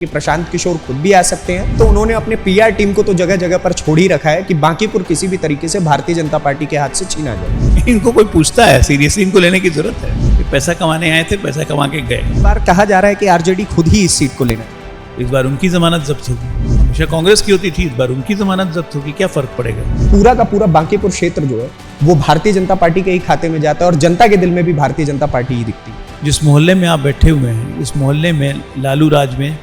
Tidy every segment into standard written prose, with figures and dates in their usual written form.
कि प्रशांत किशोर खुद भी आ सकते हैं, तो उन्होंने अपने पीआर टीम को तो जगह जगह पर छोड़ ही रखा है कि बांकीपुर किसी भी तरीके से भारतीय जनता पार्टी के हाथ से छीना जाए। इनको कोई पूछता है सीरियसली, इनको लेने की जरूरत है कि पैसा कमाने आए थे, पैसा कमा के गए। इस बार कहा जा रहा है कि आरजेडी खुद ही इस सीट को लेना है। इस बार उनकी जमानत जब्त होगी, हमेशा कांग्रेस की होती थी, इस बार उनकी जमानत जब्त होगी, क्या फर्क पड़ेगा। पूरा का पूरा बांकीपुर क्षेत्र जो है वो भारतीय जनता पार्टी के ही खाते में जाता है और जनता के दिल में भी भारतीय जनता पार्टी ही दिखती है। जिस मोहल्ले में आप बैठे हुए हैं, इस मोहल्ले में लालू राज में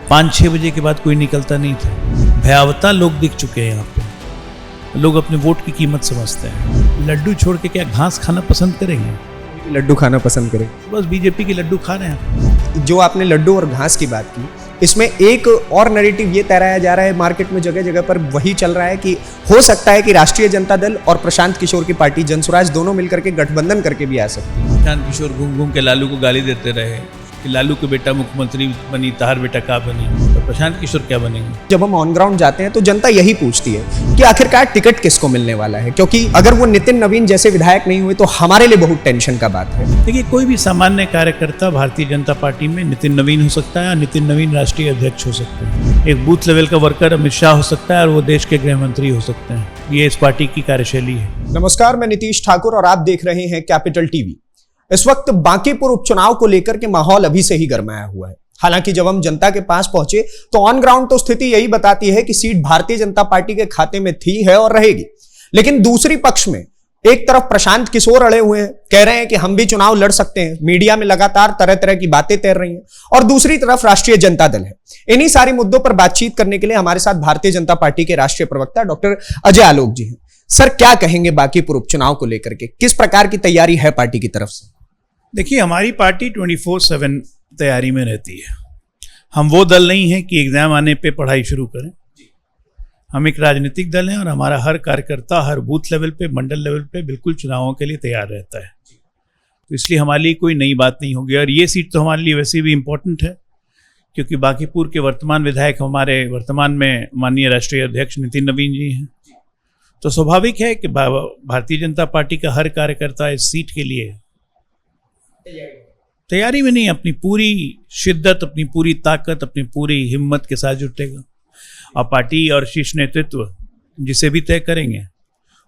5-6 बजे के बाद कोई निकलता नहीं था। भयावता लोग दिख चुके हैं यहाँ पे। लोग अपने वोट की कीमत समझते हैं। लड्डू छोड़ के क्या घास खाना पसंद करेंगे? लड्डू खाना पसंद करें, बस बीजेपी के लड्डू खा रहे हैं। जो आपने लड्डू और घास की बात की, इसमें एक और नैरेटिव ये तैराया जा रहा है मार्केट में, जगह जगह पर वही चल रहा है कि हो सकता है कि राष्ट्रीय जनता दल और प्रशांत किशोर की पार्टी जनसुराज दोनों मिलकर के गठबंधन करके भी आ सकती है। प्रशांत किशोर घूम घूम के लालू को गाली देते रहे कि लालू के बेटा मुख्यमंत्री बनी, तहार बेटा का बनी, तो प्रशांत किशोर क्या बनेंगे? जब हम ऑन ग्राउंड जाते हैं तो जनता यही पूछती है कि आखिरकार टिकट किसको मिलने वाला है, क्योंकि अगर वो नितिन नवीन जैसे विधायक नहीं हुए तो हमारे लिए बहुत टेंशन का बात है। देखिए, कोई भी सामान्य कार्यकर्ता भारतीय जनता पार्टी में नितिन नवीन हो सकता है, नितिन नवीन राष्ट्रीय अध्यक्ष हो सकते हैं। एक बूथ लेवल का वर्कर अमित शाह हो सकता है और वो देश के गृह मंत्री हो सकते हैं। ये इस पार्टी की कार्यशैली है। नमस्कार, मैं नीतीश ठाकुर और आप देख रहे हैं कैपिटल टीवी। इस वक्त बांकीपुर उपचुनाव को लेकर के माहौल अभी से ही गरमाया हुआ है। हालांकि जब हम जनता के पास पहुंचे तो ऑन ग्राउंड तो स्थिति यही बताती है कि सीट भारतीय जनता पार्टी के खाते में थी, है और रहेगी। लेकिन दूसरी पक्ष में एक तरफ प्रशांत किशोर अड़े हुए हैं, कह रहे हैं कि हम भी चुनाव लड़ सकते हैं। मीडिया में लगातार तरह तरह की बातें तैर रही हैं। और दूसरी तरफ राष्ट्रीय जनता दल है। इन्हीं सारे मुद्दों पर बातचीत करने के लिए हमारे साथ भारतीय जनता पार्टी के राष्ट्रीय प्रवक्ता डॉक्टर अजय आलोक जी हैं। सर, क्या कहेंगे बांकीपुर उपचुनाव को लेकर के? किस प्रकार की तैयारी है पार्टी की तरफ से? देखिए, हमारी पार्टी 24/7 तैयारी में रहती है। हम वो दल नहीं है कि एग्जाम आने पे पढ़ाई शुरू करें। हम एक राजनीतिक दल हैं और हमारा हर कार्यकर्ता हर बूथ लेवल पे, मंडल लेवल पे बिल्कुल चुनावों के लिए तैयार रहता है। तो इसलिए हमारे लिए कोई नई बात नहीं होगी। और ये सीट तो हमारे लिए वैसे भी इम्पोर्टेंट है, क्योंकि बांकीपुर के वर्तमान विधायक हमारे वर्तमान में माननीय राष्ट्रीय अध्यक्ष नितिन नवीन जी हैं। तो स्वाभाविक है कि भारतीय जनता पार्टी का हर कार्यकर्ता इस सीट के लिए तैयारी में नहीं, अपनी पूरी शिद्दत, अपनी पूरी ताकत, अपनी पूरी हिम्मत के साथ जुटेगा। और पार्टी और शीर्ष नेतृत्व जिसे भी तय करेंगे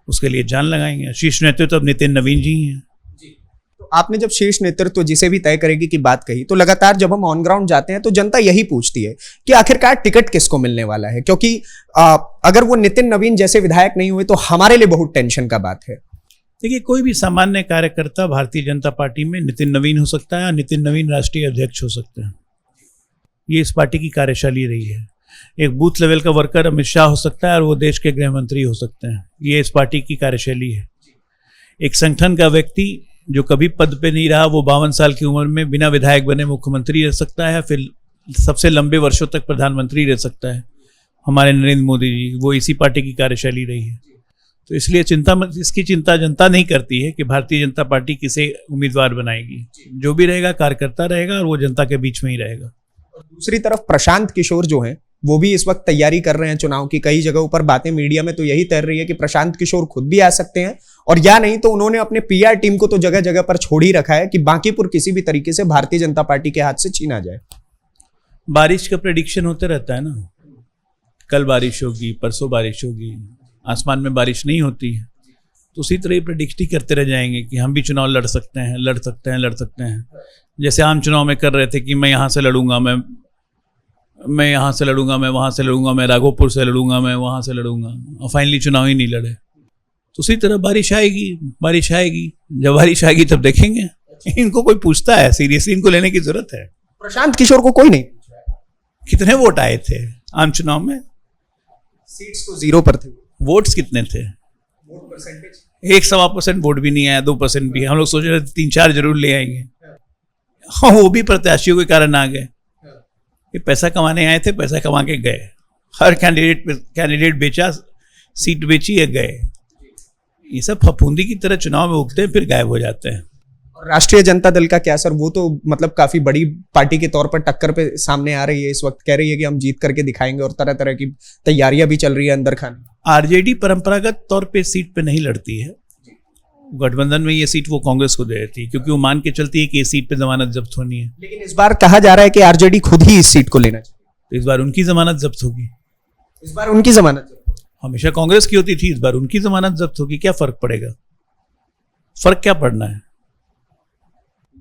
उसके लिए जान लगाएंगे। शीर्ष नेतृत्व अब नितिन नवीन जी हैं। तो आपने जब शीर्ष नेतृत्व जिसे भी तय करेगी की बात कही, तो लगातार जब हम ऑन ग्राउंड जाते हैं तो जनता यही पूछती है कि आखिरकार टिकट किसको मिलने वाला है, क्योंकि अगर वो नितिन नवीन जैसे विधायक नहीं हुए तो हमारे लिए बहुत टेंशन का बात है। देखिए, कोई भी सामान्य कार्यकर्ता भारतीय जनता पार्टी में नितिन नवीन हो सकता है और नितिन नवीन राष्ट्रीय अध्यक्ष हो सकते हैं। ये इस पार्टी की कार्यशैली रही है। एक बूथ लेवल का वर्कर अमित शाह हो सकता है और वो देश के गृह मंत्री हो सकते हैं। ये इस पार्टी की कार्यशैली है। एक संगठन का व्यक्ति जो कभी पद पे नहीं रहा, वो 52 साल की उम्र में बिना विधायक बने मुख्यमंत्री रह सकता है, फिर सबसे लंबे वर्षों तक प्रधानमंत्री रह सकता है। हमारे नरेंद्र मोदी जी, वो इसी पार्टी की कार्यशैली रही है। तो इसलिए इसकी चिंता जनता नहीं करती है कि भारतीय जनता पार्टी किसे उम्मीदवार बनाएगी। जो भी रहेगा कार्यकर्ता रहेगा और वो जनता के बीच में ही रहेगा। दूसरी तरफ प्रशांत किशोर जो हैं वो भी इस वक्त तैयारी कर रहे हैं चुनाव की। कई जगहों पर बातें मीडिया में तो यही तैर रही है कि प्रशांत किशोर खुद भी आ सकते हैं, और या नहीं तो उन्होंने अपने पीआर टीम को तो जगह जगह पर छोड़ ही रखा है कि बांकीपुर किसी भी तरीके से भारतीय जनता पार्टी के हाथ से छीना जाए। बारिश का प्रेडिक्शन होते रहता है ना, कल बारिश होगी, परसों बारिश होगी, आसमान में बारिश नहीं होती है। तो उसी तरह प्रेडिक्ट करते रह जाएंगे कि हम भी चुनाव लड़ सकते हैं, लड़ सकते हैं, लड़ सकते हैं। जैसे आम चुनाव में कर रहे थे कि मैं यहाँ से लड़ूंगा, मैं यहाँ से लड़ूंगा, मैं वहाँ से लड़ूंगा, मैं राघोपुर से लड़ूंगा, मैं वहाँ से लड़ूंगा, और फाइनली चुनाव ही नहीं लड़े। तो उसी तरह बारिश आएगी, बारिश आएगी। जब बारिश आएगी तब देखेंगे। इनको कोई पूछता है सीरियसली, इनको लेने की जरूरत है। प्रशांत किशोर को कोई नहीं। कितने वोट आए थे आम चुनाव में? सीट्स तो 0 पर थे। वोट्स कितने थे? वोट परसेंटेज 1-1.25% वोट भी नहीं आया, 2% भी। हम लोग सोच रहे थे 3-4 जरूर ले आएंगे। हाँ, वो भी प्रत्याशियों के कारण आ गए कि पैसा कमाने आए थे, पैसा कमा के गए। हर कैंडिडेट बेचा, सीट बेची है, गए। ये सब फफूंदी की तरह चुनाव में उगते हैं, फिर गायब हो जाते हैं। और राष्ट्रीय जनता दल का क्या सर? वो तो मतलब काफी बड़ी पार्टी के तौर पर टक्कर पे सामने आ रही है इस वक्त, कह रही है कि हम जीत करके दिखाएंगे, और तरह तरह की तैयारियां भी चल रही है अंदर खाने। आरजेडी परंपरागत तौर पे सीट पे नहीं लड़ती है। गठबंधन में ये सीट वो कांग्रेस को दे देती है, क्योंकि वो मान के चलती है कि इस सीट पे जमानत जब्त होनी है। लेकिन इस बार कहा जा रहा है कि आरजेडी खुद ही इस सीट को लेना चाहिए। तो इस बार उनकी जमानत जब्त होगी। इस बार उनकी जमानत हमेशा कांग्रेस की होती थी, इस बार उनकी जमानत जब्त होगी। क्या फर्क पड़ेगा? फर्क क्या पड़ना है?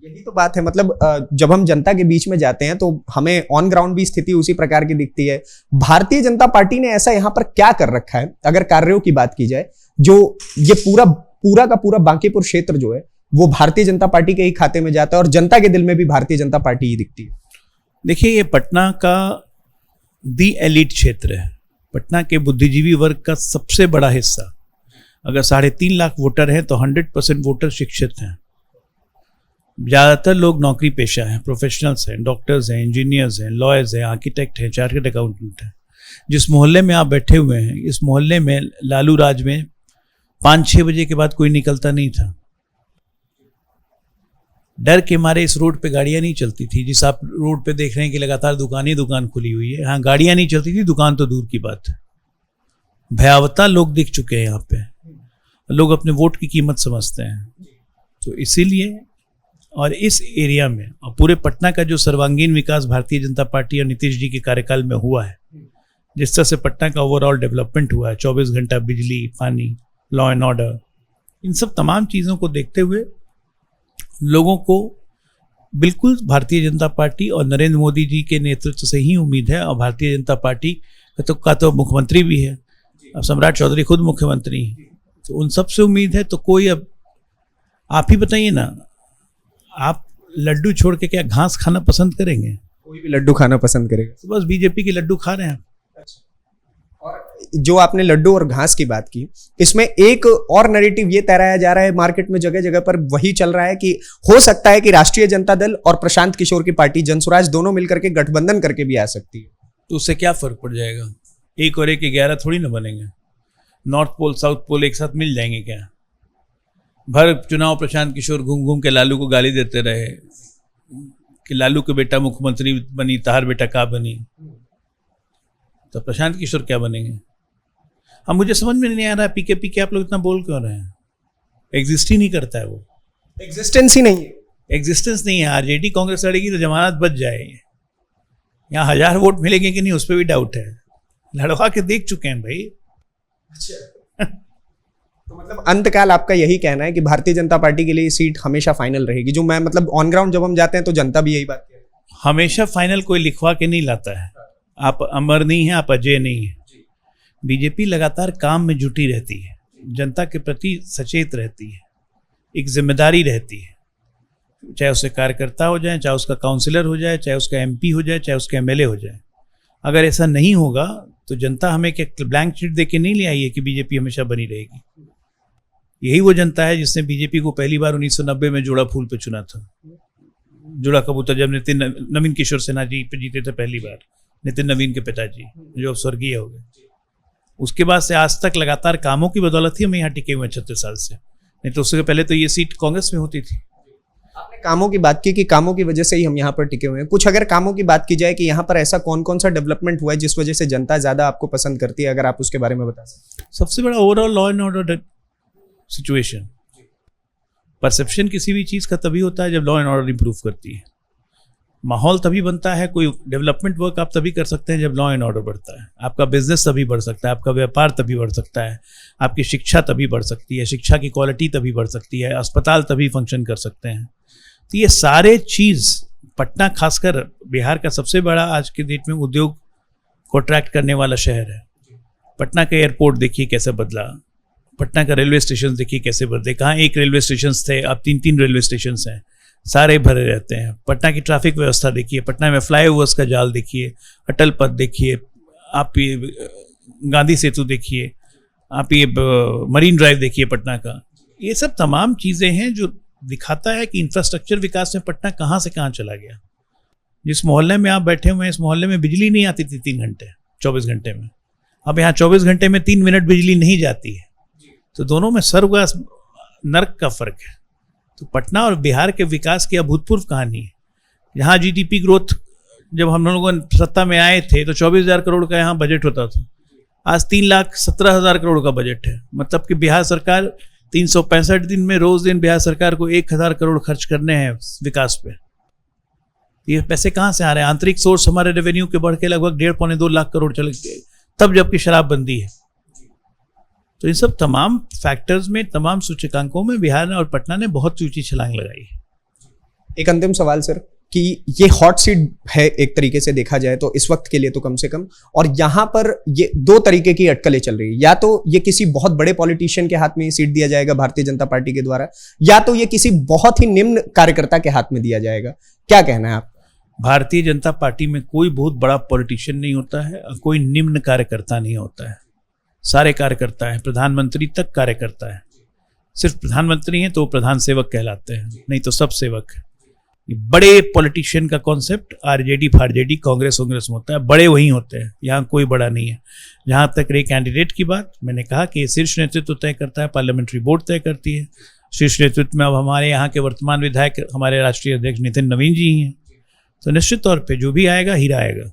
यही तो बात है। मतलब जब हम जनता के बीच में जाते हैं तो हमें ऑन ग्राउंड भी स्थिति उसी प्रकार की दिखती है। भारतीय जनता पार्टी ने ऐसा यहां पर क्या कर रखा है, अगर कार्यों की बात की जाए, जो ये पूरा का पूरा बांकीपुर क्षेत्र जो है वो भारतीय जनता पार्टी के ही खाते में जाता है और जनता के दिल में भी भारतीय जनता पार्टी ही दिखती है। देखिए, ये पटना का दी एलिट क्षेत्र है। पटना के बुद्धिजीवी वर्ग का सबसे बड़ा हिस्सा, अगर 3.5 लाख वोटर हैं तो 100% वोटर शिक्षित हैं। ज़्यादातर लोग नौकरी पेशा हैं, प्रोफेशनल्स हैं, डॉक्टर्स हैं, इंजीनियर्स हैं, लॉयर्स हैं, आर्किटेक्ट हैं, चार्टर्ड अकाउंटेंट हैं। जिस मोहल्ले में आप बैठे हुए हैं, इस मोहल्ले में लालू राज में 5-6 बजे के बाद कोई निकलता नहीं था। डर के मारे इस रोड पे गाड़ियां नहीं चलती थी। जिस आप रोड पे देख रहे हैं कि लगातार दुकान ही दुकान खुली हुई है, हाँ, गाड़ियां नहीं चलती थी, दुकान तो दूर की बात है। भयावता लोग दिख चुके हैं यहाँ पे। लोग अपने वोट की कीमत समझते हैं। तो इसीलिए और इस एरिया में और पूरे पटना का जो सर्वांगीण विकास भारतीय जनता पार्टी और नीतीश जी के कार्यकाल में हुआ है, जिस तरह से पटना का ओवरऑल डेवलपमेंट हुआ है, 24 घंटा बिजली, पानी, लॉ एंड ऑर्डर, इन सब तमाम चीज़ों को देखते हुए लोगों को बिल्कुल भारतीय जनता पार्टी और नरेंद्र मोदी जी के नेतृत्व से ही उम्मीद है। और भारतीय जनता पार्टी का तो मुख्यमंत्री भी है, अब सम्राट चौधरी खुद मुख्यमंत्री हैं, तो उन सब से उम्मीद है। तो कोई, अब आप ही बताइए ना, आप लड्डू छोड़ के क्या घास खाना पसंद करेंगे? कोई भी लड्डू खाना पसंद करेगा। तो बस बीजेपी के लड्डू खा रहे हैं। और जो आपने लड्डू और घास की बात की, इसमें एक और नैरेटिव ये तैराया जा रहा है मार्केट में, जगह जगह पर वही चल रहा है कि हो सकता है कि राष्ट्रीय जनता दल और प्रशांत किशोर की पार्टी जनसुराज दोनों मिलकर के गठबंधन करके भी आ सकती है। तो उससे क्या फर्क पड़ जाएगा? 1 और 1 11 थोड़ी ना बनेंगे। नॉर्थ पोल साउथ पोल एक साथ मिल जाएंगे क्या? भर चुनाव प्रशांत किशोर घूम घूम के लालू को गाली देते रहे कि लालू के बेटा मुख्यमंत्री बनी, तार बेटा का बनी, तो प्रशांत किशोर क्या बनेंगे? अब मुझे समझ में नहीं आ रहा है पीके आप लोग इतना बोल क्यों रहे हैं? एग्जिस्ट ही नहीं करता है, वो एग्जिस्टेंस ही नहीं है। एग्जिस्टेंस नहीं है। आरजेडी कांग्रेस लड़ेगी तो जमानत बच जाए। यहाँ 1000 वोट मिलेंगे कि नहीं, उस पर भी डाउट है। लड़वा के देख चुके हैं भाई। अच्छा तो मतलब अंतकाल आपका यही कहना है कि भारतीय जनता पार्टी के लिए सीट हमेशा फाइनल रहेगी, जो मैं मतलब ऑन ग्राउंड जब हम जाते हैं तो जनता भी यही बात कहती है। हमेशा फाइनल कोई लिखवा के नहीं लाता है। आप अमर नहीं है, आप अजय नहीं है। बीजेपी लगातार काम में जुटी रहती है, जनता के प्रति सचेत रहती है, एक जिम्मेदारी रहती है, चाहे उससे कार्यकर्ता हो जाए, चाहे उसका काउंसिलर हो जाए, चाहे उसका एमपी हो जाए, चाहे उसका एमएलए हो जाए। अगर ऐसा नहीं होगा तो जनता हमें क्या ब्लैंक शीट दे के नहीं ले आई है कि बीजेपी हमेशा बनी रहेगी। यही वो जनता है जिसने बीजेपी को पहली बार 1990 में जोड़ा फूल पे चुना था। जोड़ा कबूतर जब नवीन किशोर सिन्हा जी पे जीते थे पहली बार, नितिन नवीन के पिताजी जो अब स्वर्गीय हो गए। उसके बाद से आज तक लगातार कामों की बदौलत ही हम यहाँ टिके हुए 36 साल से, नहीं तो उससे पहले तो ये सीट कांग्रेस में होती थी। आपने कामों की बात की कि कामों की वजह से ही हम यहाँ पर टिके हुए हैं। कुछ अगर कामों की बात की जाए कि यहाँ पर ऐसा कौन कौन सा डेवलपमेंट हुआ है जिस वजह से जनता ज्यादा आपको पसंद करती है, अगर आप उसके बारे में बता सकते। सबसे बड़ा overall law and order situation. Perception किसी भी चीज़ का तभी होता है जब लॉ एंड ऑर्डर इंप्रूव करती है। माहौल तभी बनता है, कोई डेवलपमेंट वर्क आप तभी कर सकते हैं जब लॉ एंड ऑर्डर बढ़ता है। आपका बिजनेस तभी बढ़ सकता है, आपका व्यापार तभी बढ़ सकता है, आपकी शिक्षा तभी बढ़ सकती है, शिक्षा की क्वालिटी तभी बढ़ सकती है, अस्पताल तभी फंक्शन कर सकते हैं। तो ये सारे चीज़, पटना खासकर बिहार का सबसे बड़ा आज के डेट में उद्योग को अट्रैक्ट करने वाला शहर है। पटना का एयरपोर्ट देखिए कैसे बदला, पटना का रेलवे स्टेशन देखिए कैसे बदले। कहाँ एक रेलवे स्टेशन थे, अब 3-3 रेलवे स्टेशन हैं, सारे भरे रहते हैं। पटना की ट्रैफिक व्यवस्था देखिए, पटना में फ्लाईओवर्स का जाल देखिए, अटल पथ देखिए, आप ये गांधी सेतु देखिए, आप ये मरीन ड्राइव देखिए पटना का। ये सब तमाम चीज़ें हैं जो दिखाता है कि इंफ्रास्ट्रक्चर विकास में पटना कहाँ से कहाँ चला गया। जिस मोहल्ले में आप बैठे हुए हैं, इस मोहल्ले में बिजली नहीं आती थी 3 घंटे 24 घंटे में, अब यहाँ 24 घंटे में 3 मिनट बिजली नहीं जाती है। तो दोनों में स्वर्ग व नर्क का फर्क है। तो पटना और बिहार के विकास की अभूतपूर्व कहानी है। यहाँ जीडीपी ग्रोथ जब हम लोगों सत्ता में आए थे तो 24,000 करोड़ का यहाँ बजट होता था, आज 3,17,000 करोड़ का बजट है। मतलब कि बिहार सरकार 365 दिन में रोज दिन बिहार सरकार को 1,000 करोड़ खर्च करने हैं विकास पे। ये पैसे कहाँ से आ रहे हैं? आंतरिक सोर्स हमारे रेवेन्यू के बढ़ के लगभग 1.5-2 लाख करोड़ चले गए, तब जबकि शराबबंदी है। तो इन सब तमाम फैक्टर्स में, तमाम सूचकांकों में बिहार और पटना ने बहुत ऊंची छलांग लगाई है। एक अंतिम सवाल सर, कि ये हॉट सीट है एक तरीके से देखा जाए तो इस वक्त के लिए तो कम से कम, और यहां पर ये दो तरीके की अटकलें चल रही है। या तो ये किसी बहुत बड़े पॉलिटिशियन के हाथ में सीट दिया जाएगा भारतीय जनता पार्टी के द्वारा, या तो ये किसी बहुत ही निम्न कार्यकर्ता के हाथ में दिया जाएगा। क्या कहना है आप? भारतीय जनता पार्टी में कोई बहुत बड़ा पॉलिटिशियन नहीं होता है और कोई निम्न कार्यकर्ता नहीं होता है। सारे कार्यकर्ता हैं, प्रधानमंत्री तक कार्यकर्ता है। सिर्फ प्रधानमंत्री हैं तो वो प्रधान सेवक कहलाते हैं, नहीं तो सब सेवक है। बड़े पॉलिटिशियन का कॉन्सेप्ट आरजेडी फारजेडी कांग्रेस कांग्रेस में होता है, बड़े वहीं होते हैं, यहाँ कोई बड़ा नहीं है। जहाँ तक रही कैंडिडेट की बात, मैंने कहा कि शीर्ष नेतृत्व तय करता है, पार्लियामेंट्री बोर्ड तय करती है। शीर्ष नेतृत्व में अब हमारे यहाँ के वर्तमान विधायक हमारे राष्ट्रीय अध्यक्ष नितिन नवीन जी हैं, तो निश्चित तौर पे जो भी आएगा हीरा आएगा।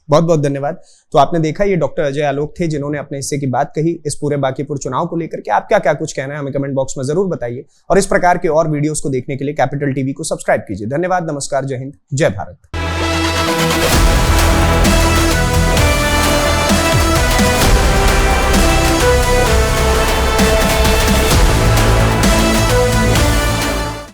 बहुत बहुत धन्यवाद। तो आपने देखा, ये डॉक्टर अजय आलोक थे जिन्होंने अपने हिस्से की बात कही इस पूरे बांकीपुर चुनाव को लेकर के। आप क्या क्या कुछ कहना है हमें कमेंट बॉक्स में जरूर बताइए, और इस प्रकार के और वीडियोस को देखने के लिए कैपिटल टीवी को सब्सक्राइब कीजिए। धन्यवाद, नमस्कार, जय हिंद, जय भारत।